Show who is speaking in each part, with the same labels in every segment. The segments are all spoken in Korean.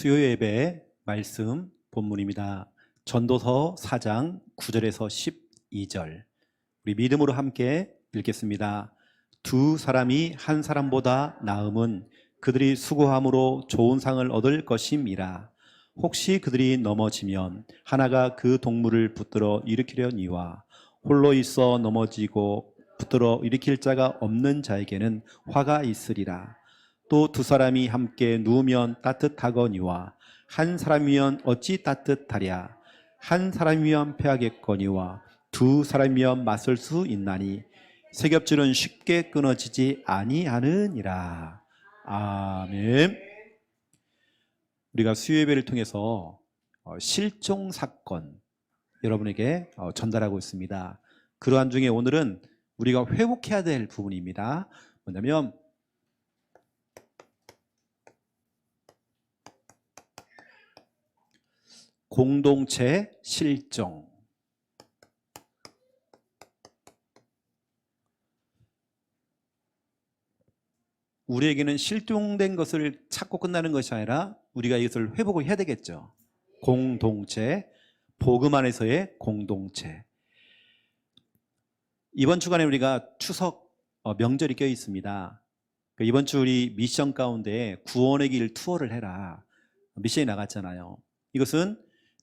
Speaker 1: 수요 예배 말씀 본문입니다. 전도서 4장 9절에서 12절. 우리 믿음으로 함께 읽겠습니다. 두 사람이 한 사람보다 나음은 그들이 수고함으로 좋은 상을 얻을 것임이라. 혹시 그들이 넘어지면 하나가 그 동물을 붙들어 일으키려니와 홀로 있어 넘어지고 붙들어 일으킬 자가 없는 자에게는 화가 있으리라. 또 두 사람이 함께 누우면 따뜻하거니와 한 사람이면 어찌 따뜻하랴. 한 사람이면 패하겠거니와 두 사람이면 맞설 수 있나니 세 겹줄은 쉽게 끊어지지 아니하느니라. 아멘. 우리가 수요예배를 통해서 실종 사건 여러분에게 전달하고 있습니다. 그러한 중에 오늘은 우리가 회복해야 될 부분입니다. 뭐냐면 공동체 실종. 우리에게는 실종된 것을 찾고 끝나는 것이 아니라 우리가 이것을 회복을 해야 되겠죠. 공동체, 복음 안에서의 공동체. 이번 주간에 우리가 추석 명절이 껴 있습니다. 이번 주 우리 미션 가운데 구원의 길 투어를 해라 미션이 나갔잖아요. 이것은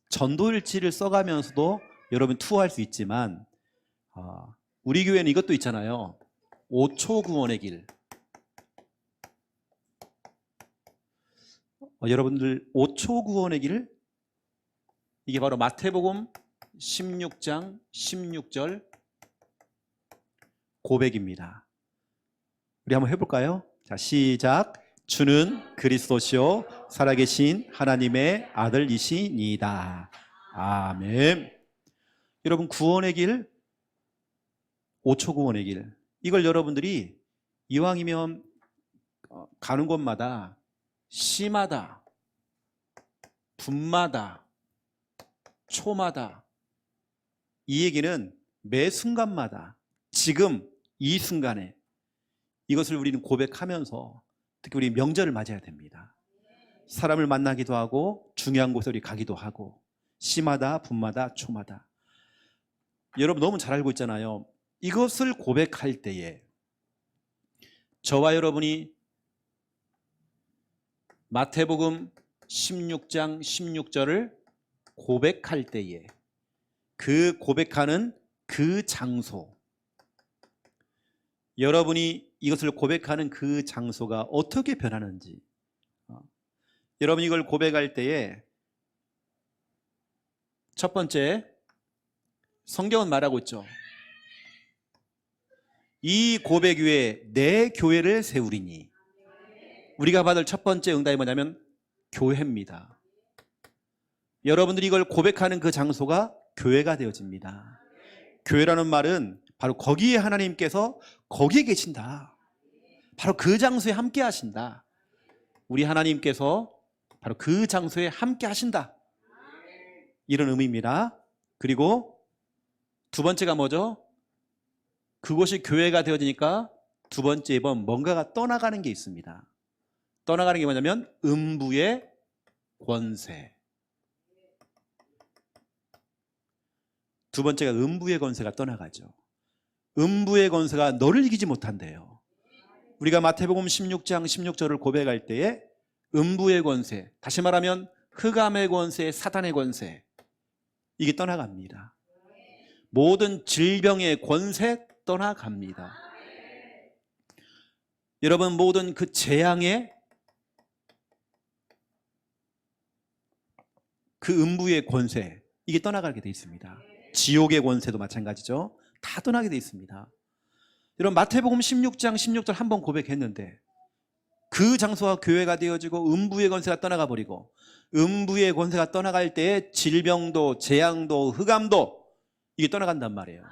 Speaker 1: 전도일지를 써가면서도 여러분 투어할 수 있지만 우리 교회는 이것도 있잖아요. 5초 구원의 길. 여러분들 5초 구원의 길, 이게 바로 마태복음 16장 16절 고백입니다. 우리 한번 해볼까요? 자, 시작. 주는 그리스도시요 살아계신 하나님의 아들이시니이다. 아멘. 여러분, 구원의 길, 5초 구원의 길, 이걸 여러분들이 이왕이면 가는 곳마다 시마다, 분마다, 초마다, 이 얘기는 매 순간마다 지금 이 순간에 이것을 우리는 고백하면서 특히 우리 명절을 맞아야 됩니다. 사람을 만나기도 하고 중요한 곳에 우리 가기도 하고 시마다, 분마다, 초마다. 여러분 너무 잘 알고 있잖아요. 이것을 고백할 때에 저와 여러분이 마태복음 16장 16절을 고백할 때에 그 고백하는 그 장소, 여러분이 이것을 고백하는 그 장소가 어떻게 변하는지, 여러분이 이걸 고백할 때에 첫 번째, 성경은 말하고 있죠. 이 고백 위에 내 교회를 세우리니. 우리가 받을 첫 번째 응답이 뭐냐면 교회입니다. 여러분들이 이걸 고백하는 그 장소가 교회가 되어집니다. 교회라는 말은 바로 거기에 하나님께서 거기에 계신다. 바로 그 장소에 함께 하신다. 우리 하나님께서 바로 그 장소에 함께 하신다. 이런 의미입니다. 그리고 두 번째가 뭐죠? 그곳이 교회가 되어지니까 두 번째 번 뭔가가 떠나가는 게 있습니다. 떠나가는 게 뭐냐면 음부의 권세. 두 번째가 음부의 권세가 떠나가죠. 음부의 권세가 너를 이기지 못한대요. 우리가 마태복음 16장 16절을 고백할 때에 음부의 권세, 다시 말하면 흑암의 권세, 사단의 권세, 이게 떠나갑니다. 모든 질병의 권세 떠나갑니다. 여러분, 모든 그 재앙의 그 음부의 권세, 이게 떠나가게 돼 있습니다. 지옥의 권세도 마찬가지죠. 다 떠나게 돼 있습니다. 여러분, 마태복음 16장 16절 한번 고백했는데 그 장소가 교회가 되어지고 음부의 권세가 떠나가 버리고, 음부의 권세가 떠나갈 때에 질병도 재앙도 흑암도 이게 떠나간단 말이에요.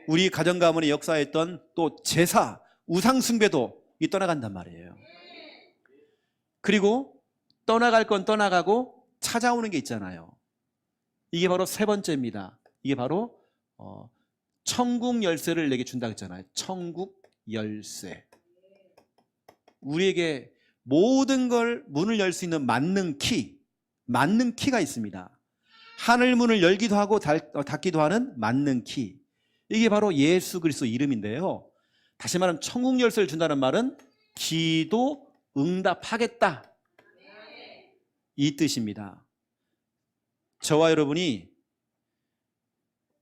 Speaker 1: 우리 가정 가문의 역사했던 또 제사, 우상 숭배도 이 떠나간단 말이에요. 그리고 떠나갈 건 떠나가고 찾아오는 게 있잖아요. 이게 바로 세 번째입니다. 이게 바로 천국 열쇠를 내게 준다고 했잖아요. 천국 열쇠. 우리에게 모든 걸 문을 열 수 있는 만능 키가 있습니다. 하늘 문을 열기도 하고 닫기도 하는 만능 키. 이게 바로 예수 그리스도 이름인데요. 다시 말하면 천국 열쇠를 준다는 말은 기도 응답하겠다, 이 뜻입니다. 저와 여러분이,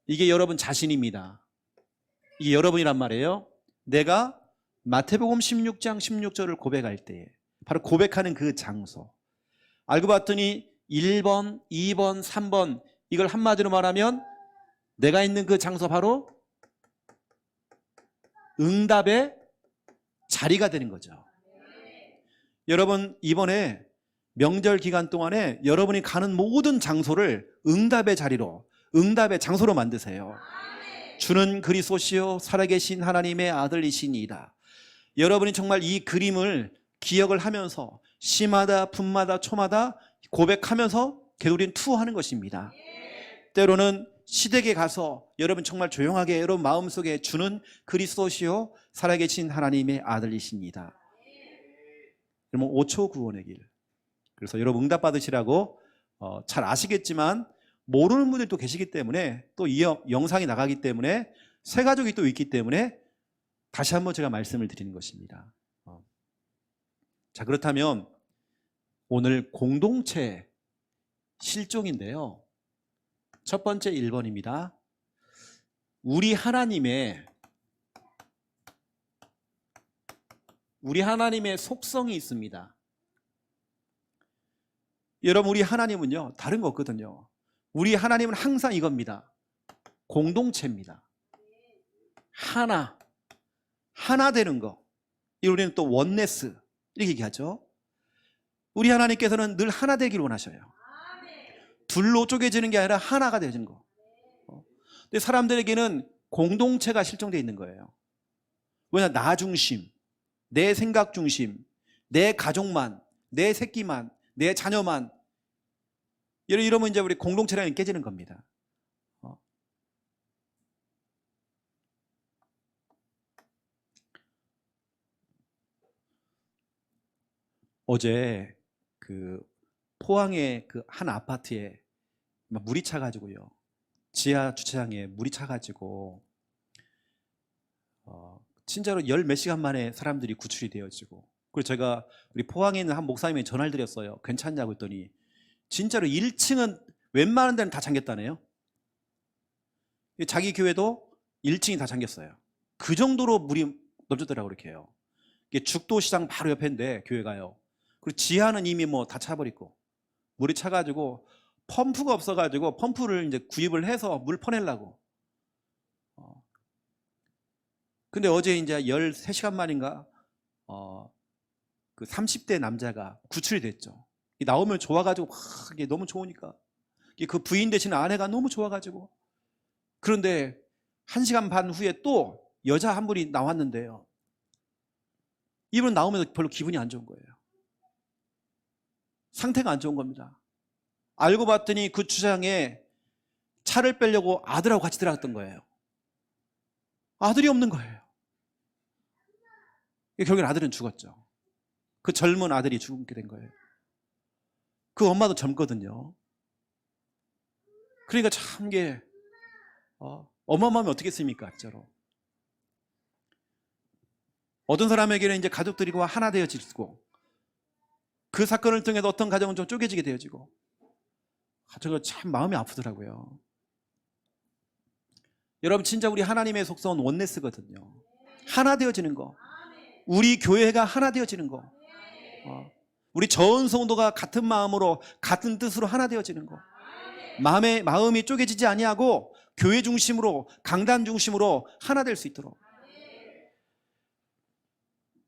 Speaker 1: 이게 여러분 자신입니다. 이게 여러분이란 말이에요. 내가 마태복음 16장 16절을 고백할 때 바로 고백하는 그 장소, 알고 봤더니 1번, 2번, 3번, 이걸 한마디로 말하면 내가 있는 그 장소 바로 응답의 자리가 되는 거죠. 여러분, 이번에 명절 기간 동안에 여러분이 가는 모든 장소를 응답의 자리로, 응답의 장소로 만드세요. 주는 그리스도시요 살아계신 하나님의 아들이시니이다. 여러분이 정말 이 그림을 기억을 하면서 시마다 분마다 초마다 고백하면서 계속 우리는 투어하는 것입니다. 때로는 시댁에 가서 여러분 정말 조용하게 여러분 마음속에 주는 그리스도시요 살아계신 하나님의 아들이십니다. 여러분 5초 구원의 길. 그래서 여러분 응답 받으시라고 잘 아시겠지만 모르는 분들도 계시기 때문에, 또 이 영상이 나가기 때문에, 새 가족이 또 있기 때문에 다시 한번 제가 말씀을 드리는 것입니다. 자, 그렇다면 오늘 공동체 실종인데요. 첫 번째 1번입니다. 우리 하나님의 속성이 있습니다. 여러분, 우리 하나님은요, 다른 거 없거든요. 우리 하나님은 항상 이겁니다. 공동체입니다. 하나 되는 거. 우리는 또 원네스 이렇게 얘기하죠. 우리 하나님께서는 늘 하나 되기를 원하셔요. 둘로 쪼개지는 게 아니라 하나가 되는 거. 근데 사람들에게는 공동체가 실종되어 있는 거예요. 왜냐, 나 중심, 내 생각 중심, 내 가족만, 내 새끼만, 내 자녀만, 이러면 이제 우리 공동체랑이 깨지는 겁니다. 어제 그 포항의 그 한 아파트에 물이 차가지고요, 지하 주차장에 물이 차가지고 진짜로 열 몇 시간 만에 사람들이 구출이 되어지고, 그리고 제가 우리 포항에 있는 한 목사님이 전화를 드렸어요. 괜찮냐고 했더니 진짜로 1층은 웬만한 데는 다 잠겼다네요. 자기 교회도 1층이 다 잠겼어요. 그 정도로 물이 넘쳤더라고. 그렇게 해요. 이게 죽도시장 바로 옆인데 교회가요. 그리고 지하는 이미 뭐 다 차버리고 물이 차가지고 펌프가 없어가지고 펌프를 이제 구입을 해서 물 퍼내려고. 근데 어제 이제 13시간 만인가 그 30대 남자가 구출이 됐죠. 나오면 좋아가지고 막 이게 너무 좋으니까, 그 부인 되시는 아내가 너무 좋아가지고. 그런데 1시간 반 후에 또 여자 한 분이 나왔는데요, 이분 나오면서 별로 기분이 안 좋은 거예요. 상태가 안 좋은 겁니다. 알고 봤더니 그 주차장에 차를 빼려고 아들하고 같이 들어갔던 거예요. 아들이 없는 거예요. 결국엔 아들은 죽었죠. 그 젊은 아들이 죽게 된 거예요. 그 엄마도 젊거든요. 그러니까 참 이게 어마어마하면 어떻겠습니까? 진짜로. 어떤 사람에게는 이제 가족들과 하나 되어지고, 그 사건을 통해서 어떤 가정은 좀 쪼개지게 되어지고, 저거 참 마음이 아프더라고요. 여러분, 진짜 우리 하나님의 속성은 원네스거든요. 하나 되어지는 거. 우리 교회가 하나 되어지는 거. 우리 저은 성도가 같은 마음으로 같은 뜻으로 하나 되어지는 거. 마음이 쪼개지지 아니하고 교회 중심으로, 강단 중심으로 하나 될 수 있도록.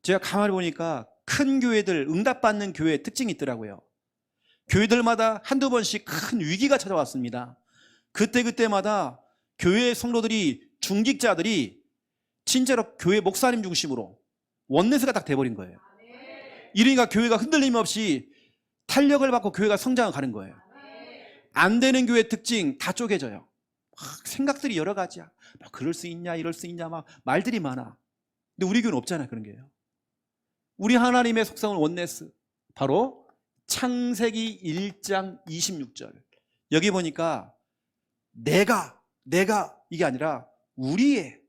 Speaker 1: 제가 가만히 보니까 큰 교회들, 응답받는 교회의 특징이 있더라고요. 교회들마다 한두 번씩 큰 위기가 찾아왔습니다. 그때마다 교회 성도들이, 중직자들이 진짜로 교회 목사님 중심으로 원내스가 딱 돼버린 거예요. 이러니까 교회가 흔들림 없이 탄력을 받고 교회가 성장을 가는 거예요. 안 되는 교회 특징 다 쪼개져요. 막 생각들이 여러 가지야. 막 그럴 수 있냐, 이럴 수 있냐, 막 말들이 많아. 근데 우리 교회는 없잖아요, 그런 게요. 우리 하나님의 속성은 원네스. 바로 창세기 1장 26절. 여기 보니까 내가 이게 아니라 우리의,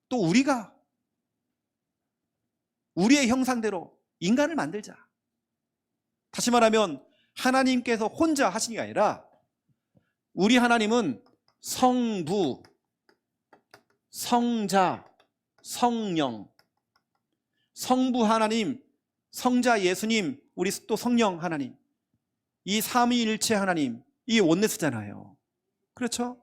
Speaker 1: 또 우리가 우리의 형상대로 인간을 만들자. 다시 말하면 하나님께서 혼자 하시는 게 아니라 우리 하나님은 성부, 성자, 성령, 성부 하나님, 성자 예수님, 우리 또 성령 하나님, 이 삼위일체 하나님, 이 원네스잖아요. 그렇죠?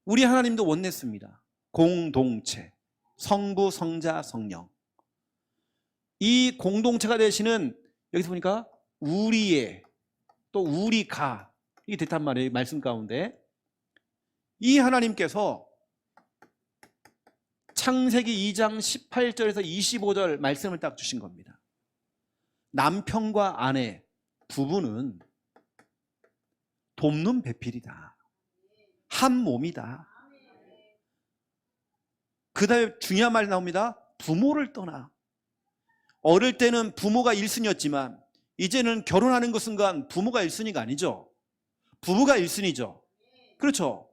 Speaker 1: 우리 하나님도 원네스입니다. 공동체, 성부, 성자, 성령. 이 공동체가 되시는, 여기서 보니까 우리의, 또 우리가, 이게 됐단 말이에요. 말씀 가운데 이 하나님께서 창세기 2장 18절에서 25절 말씀을 딱 주신 겁니다. 남편과 아내, 부부는 돕는 배필이다. 한 몸이다. 그 다음에 중요한 말이 나옵니다. 부모를 떠나. 어릴 때는 부모가 1순위였지만 이제는 결혼하는 그 순간 부모가 1순위가 아니죠. 부부가 1순위죠. 그렇죠.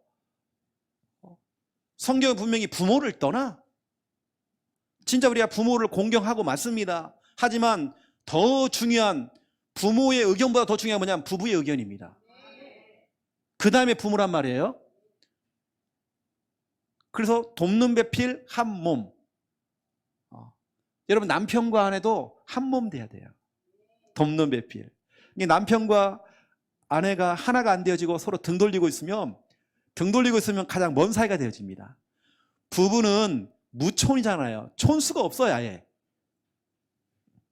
Speaker 1: 성경은 분명히 부모를 떠나. 진짜 우리가 부모를 공경하고 맞습니다. 하지만 더 중요한, 부모의 의견보다 더 중요한 뭐냐면 부부의 의견입니다. 그 다음에 부모란 말이에요. 그래서 돕는 배필 한 몸. 여러분 남편과 아내도 한 몸 돼야 돼요. 돕는 배필. 남편과 아내가 하나가 안 되어지고 서로 등 돌리고 있으면 가장 먼 사이가 되어집니다. 부부는 무촌이잖아요. 촌수가 없어요. 아예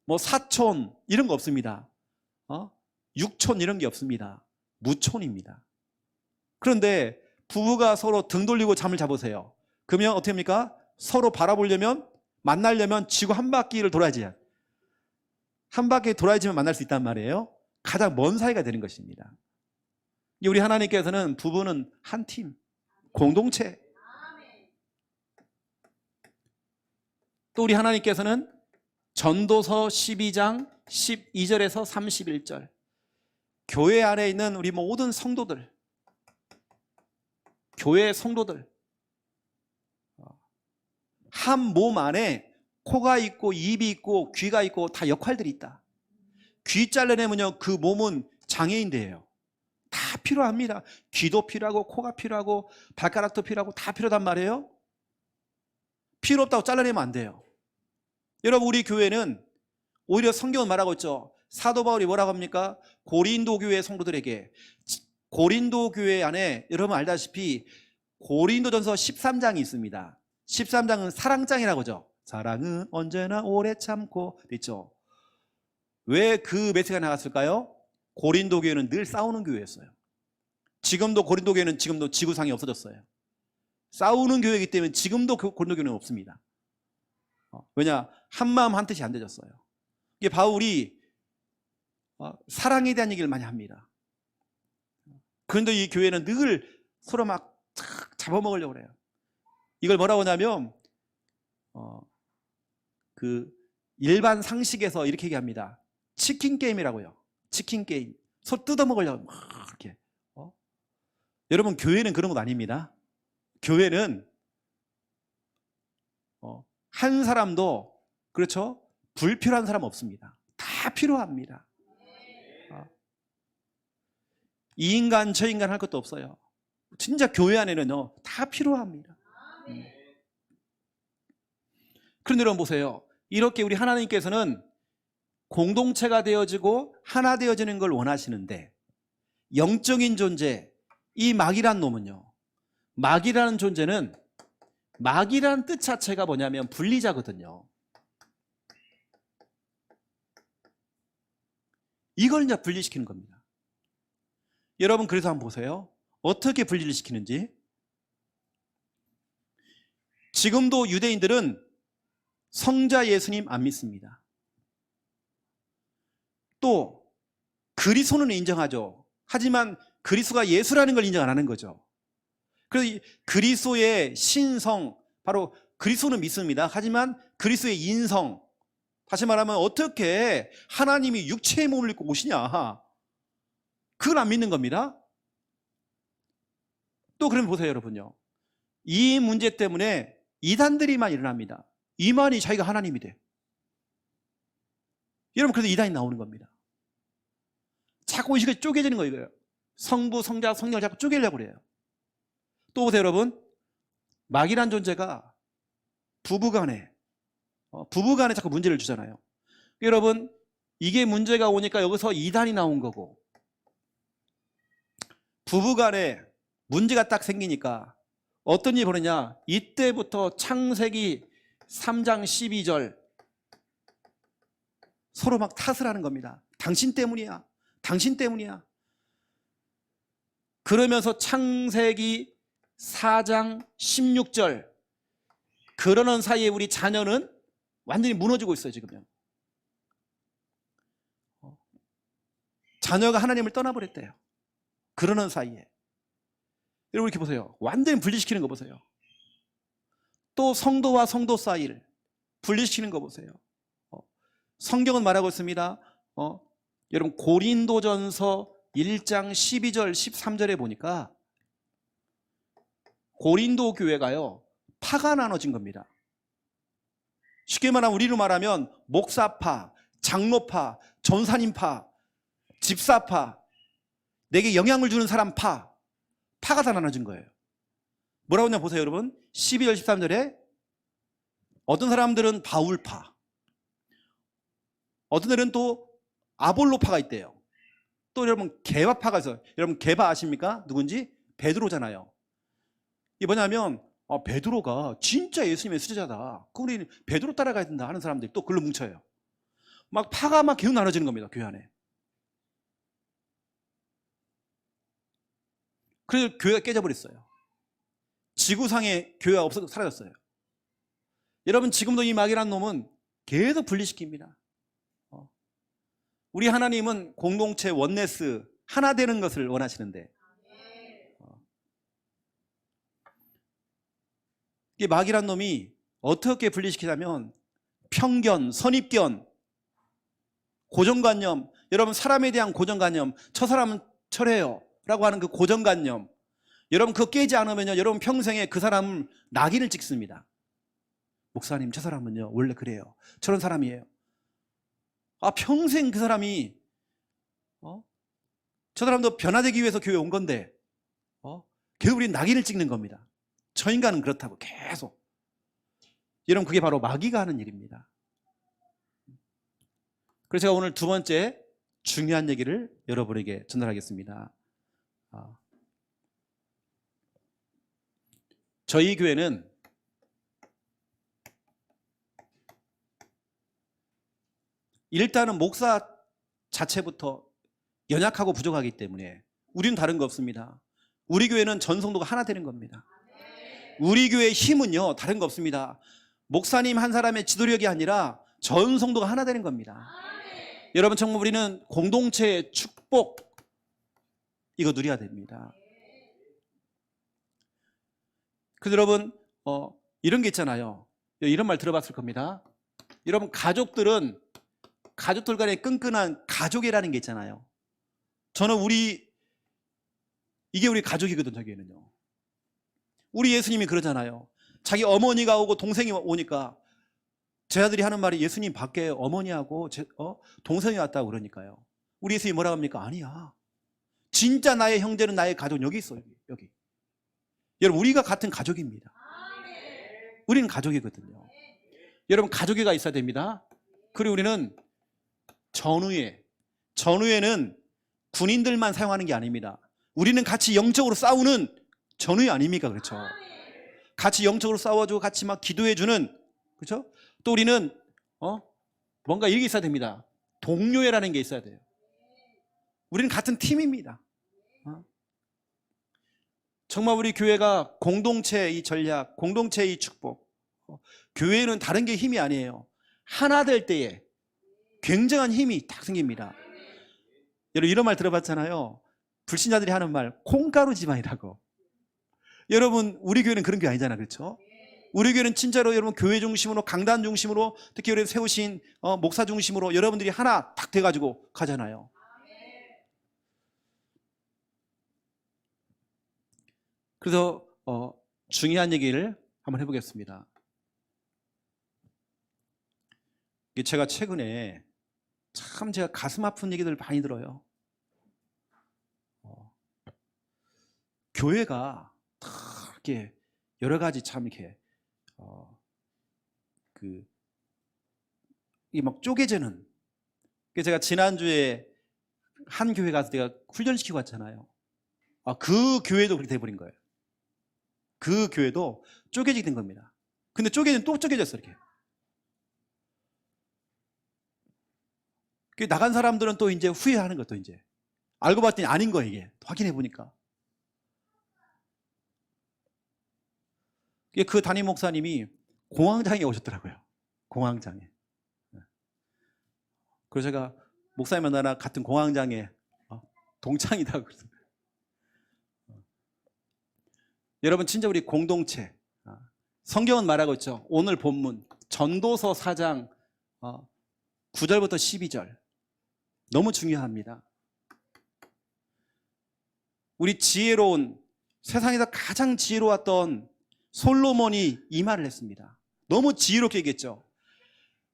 Speaker 1: 뭐 사촌 이런 거 없습니다. 육촌 이런 게 없습니다. 무촌입니다. 그런데 부부가 서로 등 돌리고 잠을 자보세요. 그러면 어떻게 합니까? 서로 바라보려면, 만나려면 지구 한 바퀴를 돌아야지. 한 바퀴 돌아야지만 만날 수 있단 말이에요. 가장 먼 사이가 되는 것입니다. 우리 하나님께서는 부부는 한 팀, 공동체. 또 우리 하나님께서는 전도서 12장 12절에서 31절, 교회 안에 있는 우리 모든 성도들, 교회 성도들, 한 몸 안에 코가 있고 입이 있고 귀가 있고 다 역할들이 있다. 귀 잘라내면요 그 몸은 장애인대예요. 다 필요합니다. 귀도 필요하고 코가 필요하고 발가락도 필요하고 다 필요하단 말이에요. 필요 없다고 잘라내면 안 돼요. 여러분 우리 교회는 오히려 성경은 말하고 있죠. 사도 바울이 뭐라고 합니까? 고린도 교회 성도들에게, 고린도 교회 안에 여러분 알다시피 고린도전서 13장이 있습니다. 13장은 사랑장이라고 하죠. 사랑은 언제나 오래 참고 있죠. 왜 그 메시지가 나갔을까요? 고린도 교회는 늘 싸우는 교회였어요. 지금도 고린도 교회는 지금도 지구상이 없어졌어요. 싸우는 교회이기 때문에 지금도 고린도 교회는 없습니다. 왜냐? 한마음 한뜻이 안 되졌어요. 이게 바울이 사랑에 대한 얘기를 많이 합니다. 그런데 이 교회는 늘 서로 막 잡아먹으려고 그래요. 이걸 뭐라고 하냐면 그 일반 상식에서 이렇게 얘기합니다. 치킨 게임이라고요. 치킨 게임. 서로 뜯어먹으려고 막 이렇게. 여러분 교회는 그런 것 아닙니다. 교회는 한 사람도, 그렇죠? 불필요한 사람 없습니다. 다 필요합니다. 이 인간 저 인간 할 것도 없어요. 진짜 교회 안에는요 다 필요합니다. 그런데 여러분 보세요. 이렇게 우리 하나님께서는 공동체가 되어지고 하나 되어지는 걸 원하시는데, 영적인 존재, 이 마귀란 놈은요, 마귀라는 존재는, 마귀라는 뜻 자체가 뭐냐면 분리자거든요. 이걸 이제 분리시키는 겁니다. 여러분 그래서 한번 보세요. 어떻게 분리를 시키는지. 지금도 유대인들은 성자 예수님 안 믿습니다. 또 그리스도는 인정하죠. 하지만 그리스도가 예수라는 걸 인정 안 하는 거죠. 그래서 그리스도의 신성, 바로 그리스도는 믿습니다. 하지만 그리스도의 인성, 다시 말하면 어떻게 하나님이 육체의 몸을 입고 오시냐, 그걸 안 믿는 겁니다. 또 그러면 보세요 여러분요, 이 문제 때문에 이단들이만 일어납니다. 이만이 자기가 하나님이 돼. 여러분, 그래서 이단이 나오는 겁니다. 자꾸 의식이 쪼개지는 거예요. 성부, 성자, 성령을 자꾸 쪼개려고 그래요. 또 보세요 여러분, 마귀란 존재가 부부간에 자꾸 문제를 주잖아요. 여러분, 이게 문제가 오니까 여기서 이단이 나온 거고, 부부간에 문제가 딱 생기니까 어떤 일이 벌어지냐, 이때부터 창세기 3장 12절 서로 막 탓을 하는 겁니다. 당신 때문이야, 당신 때문이야. 그러면서 창세기 4장 16절, 그러는 사이에 우리 자녀는 완전히 무너지고 있어요 지금요. 자녀가 하나님을 떠나버렸대요. 그러는 사이에. 여러분 이렇게 보세요, 완전히 분리시키는 거 보세요. 또 성도와 성도 사이를 분리시키는 거 보세요. 성경은 말하고 있습니다. 여러분 고린도전서 1장 12절 13절에 보니까 고린도 교회가요 파가 나눠진 겁니다. 쉽게 말하면, 우리로 말하면 목사파, 장로파, 전사님파, 집사파, 내게 영향을 주는 사람 파가 다 나눠진 거예요. 뭐라고 하냐 보세요 여러분, 12절 13절에 어떤 사람들은 바울파, 어떤 애들은 또 아볼로파가 있대요. 또 여러분 게바파가 있어요. 여러분 게바 아십니까? 누군지? 베드로잖아요. 이게 뭐냐면 베드로가 진짜 예수님의 수제자다, 그 우리 베드로 따라가야 된다 하는 사람들이 또 글로 뭉쳐요. 막 파가 막 계속 나눠지는 겁니다 교회 안에. 그래서 교회가 깨져버렸어요. 지구상에 교회가 없어서 사라졌어요. 여러분 지금도 이 마귀란 놈은 계속 분리시킵니다. 우리 하나님은 공동체 원네스 하나 되는 것을 원하시는데, 이 마귀란 놈이 어떻게 분리시키냐면 편견, 선입견, 고정관념, 여러분 사람에 대한 고정관념, 저 사람은 철해요 라고 하는 그 고정관념, 여러분 그거 깨지 않으면요 여러분 평생에 그 사람을 낙인을 찍습니다. 목사님 저 사람은요 원래 그래요, 저런 사람이에요. 평생 그 사람이 저 사람도 변화되기 위해서 교회에 온 건데 계속 우리는 낙인을 찍는 겁니다. 저 인간은 그렇다고 계속. 여러분 그게 바로 마귀가 하는 일입니다. 그래서 제가 오늘 두 번째 중요한 얘기를 여러분에게 전달하겠습니다. 저희 교회는 일단은 목사 자체부터 연약하고 부족하기 때문에 우리는 다른 거 없습니다. 우리 교회는 전 성도가 하나 되는 겁니다. 우리 교회의 힘은요 다른 거 없습니다. 목사님 한 사람의 지도력이 아니라 전 성도가 하나 되는 겁니다. 여러분 정말 우리는 공동체의 축복 이거 누려야 됩니다. 그래서 여러분 이런 게 있잖아요. 이런 말 들어봤을 겁니다. 여러분 가족들 간의 끈끈한 가족이라는 게 있잖아요. 저는 이게 우리 가족이거든. 저기에는요 우리 예수님이 그러잖아요. 자기 어머니가 오고 동생이 오니까 제 아들이 하는 말이, 예수님 밖에 어머니하고 동생이 왔다고 그러니까요. 우리 예수님이 뭐라고 합니까? 아니야, 진짜 나의 형제는 나의 가족은 여기 있어. 여기. 여러분 우리가 같은 가족입니다. 우리는 가족이거든요. 여러분 가족애가 있어야 됩니다. 그리고 우리는 전우회는 군인들만 사용하는 게 아닙니다. 우리는 같이 영적으로 싸우는 전우회 아닙니까? 그렇죠? 같이 영적으로 싸워주고 같이 막 기도해주는, 그렇죠? 또 우리는 뭔가 이게 있어야 됩니다. 동료회라는 게 있어야 돼요. 우리는 같은 팀입니다. 정말 우리 교회가 공동체의 전략, 공동체의 축복, 교회는 다른 게 힘이 아니에요. 하나 될 때에 굉장한 힘이 딱 생깁니다. 여러분 이런 말 들어봤잖아요. 불신자들이 하는 말, 콩가루 집안이라고. 여러분 우리 교회는 그런 게 아니잖아요. 그렇죠? 우리 교회는 진짜로 여러분 교회 중심으로, 강단 중심으로, 특히 우리 세우신 목사 중심으로 여러분들이 하나 딱 돼가지고 가잖아요. 그래서 중요한 얘기를 한번 해보겠습니다. 제가 최근에 참 제가 가슴 아픈 얘기들 많이 들어요. 교회가 이렇게 여러 가지 참 이렇게 이게 막 쪼개지는. 제가 지난주에 한 교회 가서 제가 훈련시키고 왔잖아요. 그 교회도 그렇게 돼버린 거예요. 그 교회도 쪼개지게 된 겁니다. 근데 쪼개지면 또 쪼개졌어 이렇게. 나간 사람들은 또 이제 후회하는 것도 이제 알고 봤더니 아닌 거예요. 이게 확인해 보니까. 그 담임 목사님이 공황장애 오셨더라고요. 공황장애. 그래서 제가 목사님과 나랑 같은 공황장애 동창이다 그래서. 여러분 진짜 우리 공동체, 성경은 말하고 있죠. 오늘 본문 전도서 4장 9절부터 12절 너무 중요합니다. 우리 지혜로운, 세상에서 가장 지혜로웠던 솔로몬이 이 말을 했습니다. 너무 지혜롭게 얘기했죠.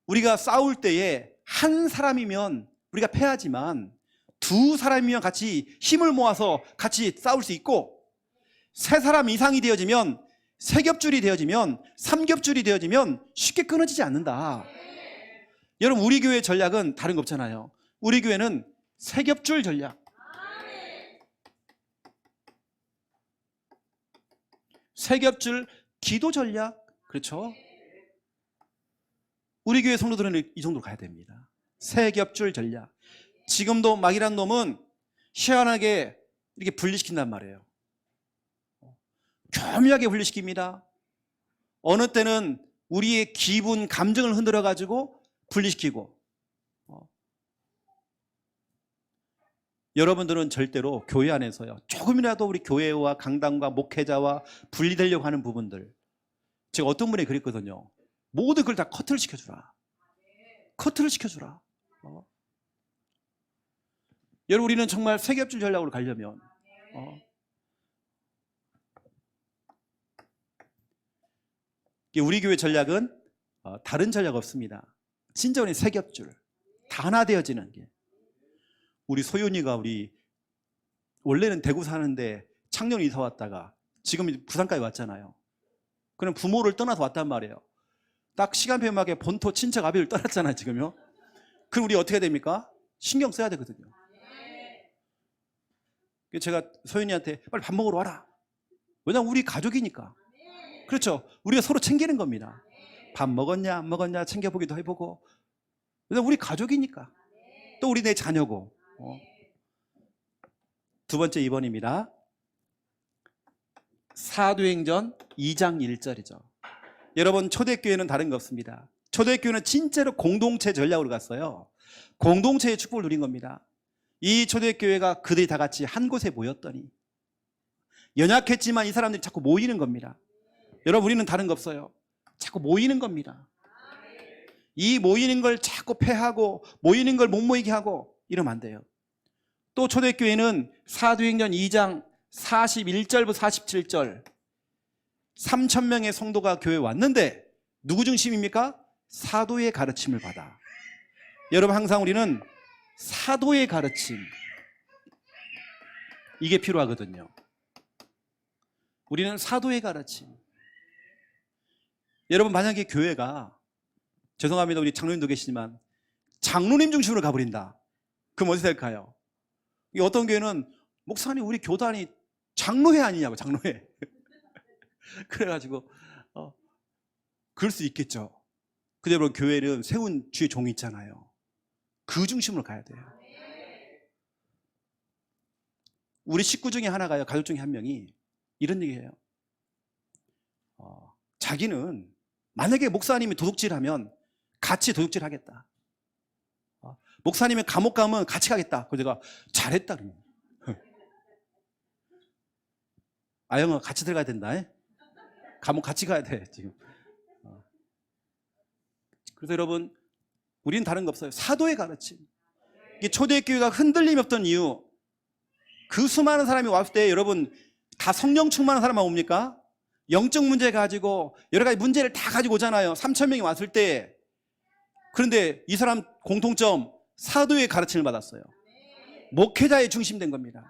Speaker 1: 우리가 싸울 때에 한 사람이면 우리가 패하지만 두 사람이면 같이 힘을 모아서 같이 싸울 수 있고, 세 사람 이상이 되어지면, 세 겹줄이 되어지면, 삼 겹줄이 되어지면 쉽게 끊어지지 않는다. 여러분 우리 교회 전략은 다른 거 없잖아요. 우리 교회는 세 겹줄 전략. 세 겹줄 기도 전략. 그렇죠? 우리 교회 성도들은 이 정도로 가야 됩니다. 세 겹줄 전략. 지금도 마귀란 놈은 희한하게 이렇게 분리시킨단 말이에요. 교묘하게 분리시킵니다. 어느 때는 우리의 기분, 감정을 흔들어 가지고 분리시키고. 여러분들은 절대로 교회 안에서요, 조금이라도 우리 교회와 강단과 목회자와 분리되려고 하는 부분들, 제가 어떤 분이 그랬거든요. 모든 걸 다 커트를 시켜주라. 커트를 시켜주라. 여러분 우리는 정말 세 겹줄 전략으로 가려면 우리 교회 전략은 다른 전략 없습니다. 진짜 우리 세 겹줄 다 하나 되어지는 게. 우리 소윤이가 우리 원래는 대구 사는데 창녕 이사 왔다가 지금 부산까지 왔잖아요. 그럼 부모를 떠나서 왔단 말이에요. 딱 시간표에 맞게 본토 친척 아비를 떠났잖아요 지금요. 그럼 우리 어떻게 됩니까? 신경 써야 되거든요. 제가 소윤이한테 빨리 밥 먹으러 와라. 왜냐면 우리 가족이니까. 그렇죠. 우리가 서로 챙기는 겁니다. 밥 먹었냐 안 먹었냐 챙겨보기도 해보고. 왜냐면 우리 가족이니까. 또 우리 내 자녀고. 두 번째 2번입니다. 사도행전 2장 1절이죠. 여러분 초대교회는 다른 거 없습니다. 초대교회는 진짜로 공동체 전략으로 갔어요. 공동체의 축복을 누린 겁니다. 이 초대교회가 그들이 다 같이 한 곳에 모였더니, 연약했지만 이 사람들이 자꾸 모이는 겁니다. 여러분 우리는 다른 거 없어요. 자꾸 모이는 겁니다. 이 모이는 걸 자꾸 패하고 모이는 걸 못 모이게 하고 이러면 안 돼요. 또 초대교회는 사도행전 2장 41절부터 47절 3,000명의 성도가 교회에 왔는데 누구 중심입니까? 사도의 가르침을 받아. 여러분 항상 우리는 사도의 가르침, 이게 필요하거든요. 우리는 사도의 가르침. 여러분 만약에 교회가, 죄송합니다 우리 장로님도 계시지만 장로님 중심으로 가버린다. 그럼 어떻게 될까요? 어떤 교회는 목사님 우리 교단이 장로회 아니냐고, 장로회. 그래가지고 그럴 수 있겠죠. 근데 여러분 교회는 세운 주의 종이 있잖아요. 그 중심으로 가야 돼요. 우리 식구 중에 하나가요, 가족 중에 한 명이 이런 얘기해요. 자기는 만약에 목사님이 도둑질하면 같이 도둑질 하겠다. 목사님이 감옥 가면 같이 가겠다. 그래서 제가 잘했다 그러면. 아영아 같이 들어가야 된다. 감옥 같이 가야 돼 지금. 그래서 여러분, 우리는 다른 거 없어요. 사도의 가르침. 이게 초대교회가 흔들림이 없던 이유, 그 수많은 사람이 왔을 때 여러분 다 성령 충만한 사람만 옵니까? 영적 문제 가지고 여러 가지 문제를 다 가지고 오잖아요. 3,000명이 왔을 때. 그런데 이 사람 공통점, 사도의 가르침을 받았어요. 목회자의 중심된 겁니다.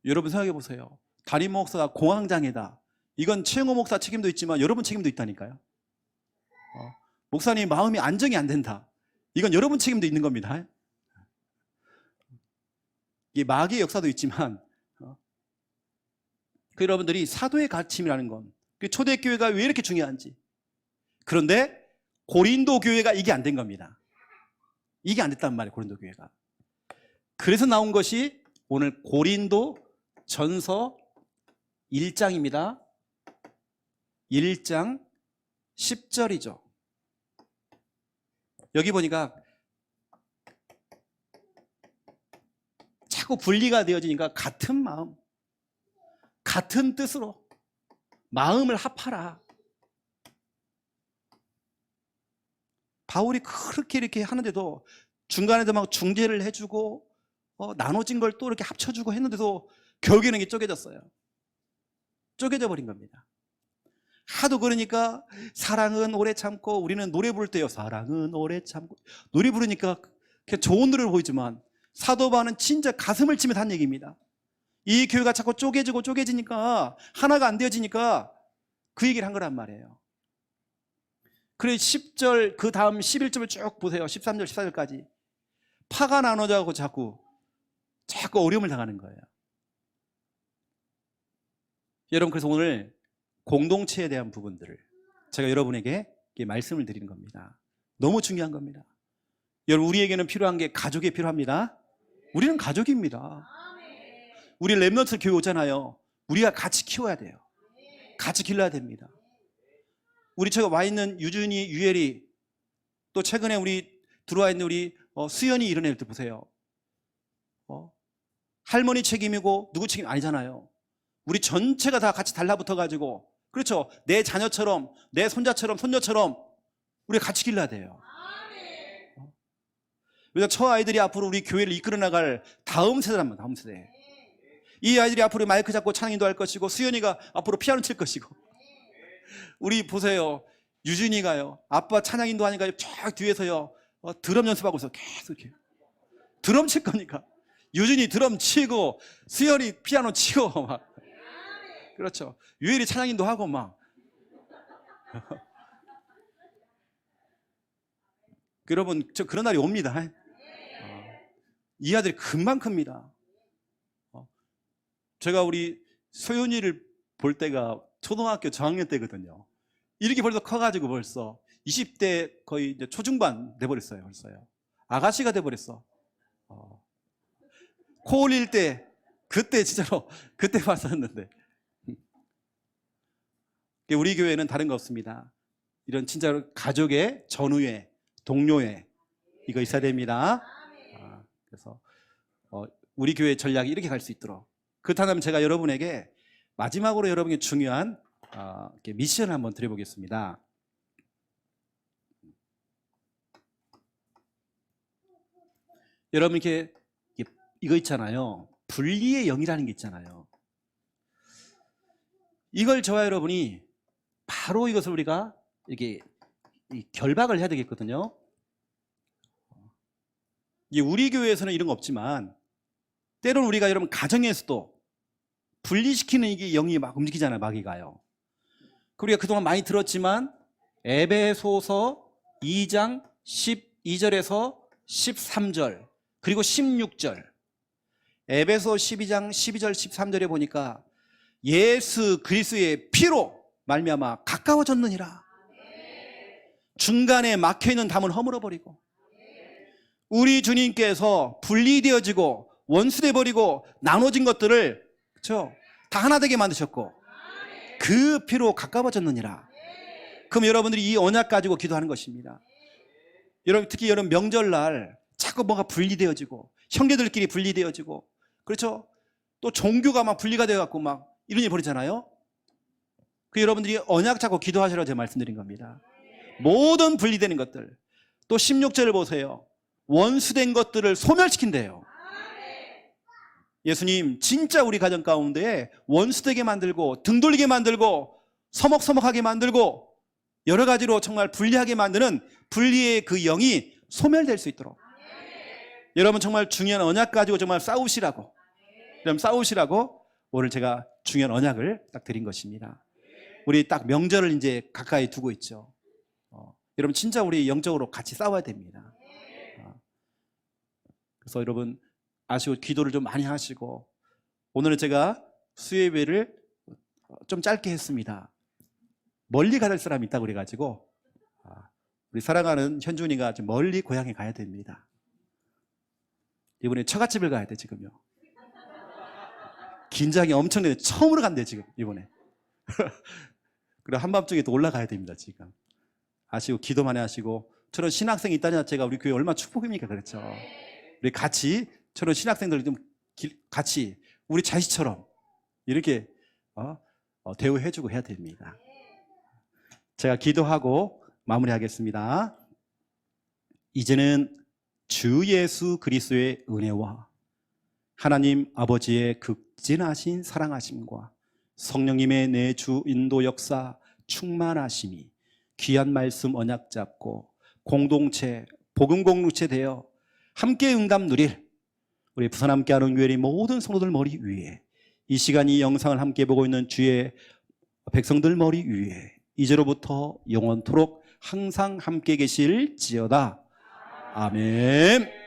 Speaker 1: 여러분 생각해 보세요. 담임 목사가 공황장애다. 이건 최영호 목사 책임도 있지만 여러분 책임도 있다니까요. 목사님 마음이 안정이 안 된다. 이건 여러분 책임도 있는 겁니다. 이게 마귀의 역사도 있지만 그 여러분들이 사도의 가르침이라는 건 초대교회가 왜 이렇게 중요한지. 그런데 고린도 교회가 이게 안 된 겁니다. 이게 안 됐단 말이에요. 고린도 교회가. 그래서 나온 것이 오늘 고린도 전서 1장입니다. 1장 10절이죠. 여기 보니까 자꾸 분리가 되어지니까 같은 마음, 같은 뜻으로 마음을 합하라. 바울이 그렇게 이렇게 하는데도 중간에도 막 중재를 해주고 나눠진 걸 또 이렇게 합쳐주고 했는데도 결국에는 이게 쪼개졌어요. 쪼개져 버린 겁니다. 하도 그러니까 사랑은 오래 참고, 우리는 노래 부를 때요, 사랑은 오래 참고, 노래 부르니까 그냥 좋은 노래를 보이지만 사도 바울은 진짜 가슴을 치면서 한 얘기입니다. 이 교회가 자꾸 쪼개지고 쪼개지니까, 하나가 안 되어지니까 그 얘기를 한 거란 말이에요. 그래 10절 그 다음 11절을 쭉 보세요. 13절 14절까지 파가 나눠져가고 자꾸 어려움을 당하는 거예요. 여러분, 그래서 오늘 공동체에 대한 부분들을 제가 여러분에게 말씀을 드리는 겁니다. 너무 중요한 겁니다. 여러분, 우리에게는 필요한 게 가족이 필요합니다. 우리는 가족입니다. 우리 렘넌트 교회 오잖아요. 우리가 같이 키워야 돼요. 같이 길러야 됩니다. 우리 제가 와 있는 유준이, 유엘이, 또 최근에 우리 들어와 있는 우리 수연이, 이런 애들 보세요. 할머니 책임이고 누구 책임 아니잖아요. 우리 전체가 다 같이 달라붙어가지고, 그렇죠, 내 자녀처럼, 내 손자처럼, 손녀처럼 우리가 같이 길러야 돼요. 그래서 저 아이들이 앞으로 우리 교회를 이끌어 나갈 다음 세대랍니다. 다음 세대. 이 아이들이 앞으로 마이크 잡고 찬양인도 할 것이고, 수연이가 앞으로 피아노 칠 것이고, 우리 보세요, 유준이가요, 아빠 찬양인도 하니까 쫙 뒤에서요 드럼 연습하고 있어. 계속 이렇게 드럼 칠 거니까 유준이 드럼 치고 수연이 피아노 치고 막, 그렇죠, 유엘이 찬양인도 하고 막. 여러분, 저 그런 날이 옵니다. 이 아들이 금방 큽니다. 제가 우리 소연이를 볼 때가 초등학교 저학년 때거든요. 이렇게 벌써 커가지고 벌써 20대 거의 이제 초중반 돼버렸어요. 벌써요. 아가씨가 돼버렸어. 코 올릴 때, 그때 진짜로 그때 봤었는데. 우리 교회는 다른 거 없습니다. 이런 진짜로 가족의 전우회, 동료회, 이거 있어야 됩니다. 그래서 우리 교회 전략이 이렇게 갈 수 있도록. 그렇다면 제가 여러분에게 마지막으로 여러분에게 중요한 미션을 한번 드려보겠습니다. 여러분, 이거 있잖아요. 분리의 영이라는 게 있잖아요. 이걸 저와 여러분이 바로 이것을 우리가 이렇게 결박을 해야 되겠거든요. 우리 교회에서는 이런 거 없지만 때로는 우리가 여러분 가정에서도 분리시키는 이게 영이 막 움직이잖아요. 마귀가요. 우리가 그동안 많이 들었지만 에베소서 2장 12절에서 13절 그리고 16절, 에베소 12장 12절 13절에 보니까 예수 그리스도의 피로 말미암아 가까워졌느니라. 중간에 막혀있는 담을 허물어버리고, 우리 주님께서 분리되어지고 원수돼버리고 나눠진 것들을, 그렇죠, 다 하나 되게 만드셨고 그 피로 가까워졌느니라. 그럼 여러분들이 이 언약 가지고 기도하는 것입니다. 여러분, 특히 여러분 명절날 자꾸 뭐가 분리되어지고 형제들끼리 분리되어지고, 그렇죠, 또 종교가 막 분리가 되어갖고 막 이런 일 벌이잖아요. 그 여러분들이 언약 잡고 기도하시라고 제가 말씀드린 겁니다. 모든 분리되는 것들. 또 16절을 보세요. 원수된 것들을 소멸시킨대요. 예수님 진짜 우리 가정 가운데 원수되게 만들고 등 돌리게 만들고 서먹서먹하게 만들고 여러 가지로 정말 불리하게 만드는 분리의 그 영이 소멸될 수 있도록 여러분 정말 중요한 언약 가지고 정말 싸우시라고 그럼 싸우시라고 오늘 제가 중요한 언약을 딱 드린 것입니다. 우리 딱 명절을 이제 가까이 두고 있죠. 여러분 진짜 우리 영적으로 같이 싸워야 됩니다. 그래서 여러분 아시고 기도를 좀 많이 하시고 오늘은 제가 수요예배를 좀 짧게 했습니다. 멀리 가될 사람이 있다고 그래가지고 우리 사랑하는 현준이가 좀 멀리 고향에 가야 됩니다. 이번에 처갓집을 가야 돼 지금요. 긴장이 엄청나게 처음으로 간대 지금 이번에. 그리고 한밤중에 또 올라가야 됩니다 지금. 아시고 기도 많이 하시고 저런 신학생이 있다는 자체가 우리 교회 얼마나 축복입니까? 그렇죠. 우리 같이 저런 신학생들 좀 같이 우리 자식처럼 이렇게 대우해주고 해야 됩니다. 제가 기도하고 마무리하겠습니다. 이제는 주 예수 그리스도의 은혜와 하나님 아버지의 극진하신 사랑하심과 성령님의 내주 인도 역사 충만하심이 귀한 말씀 언약 잡고 공동체 복음 공동체 되어 함께 응답 누릴 우리 부산 함께하는 교회의 모든 성도들 머리 위에 이 시간 이 영상을 함께 보고 있는 주의 백성들 머리 위에 이제로부터 영원토록 항상 함께 계실지어다. 아멘.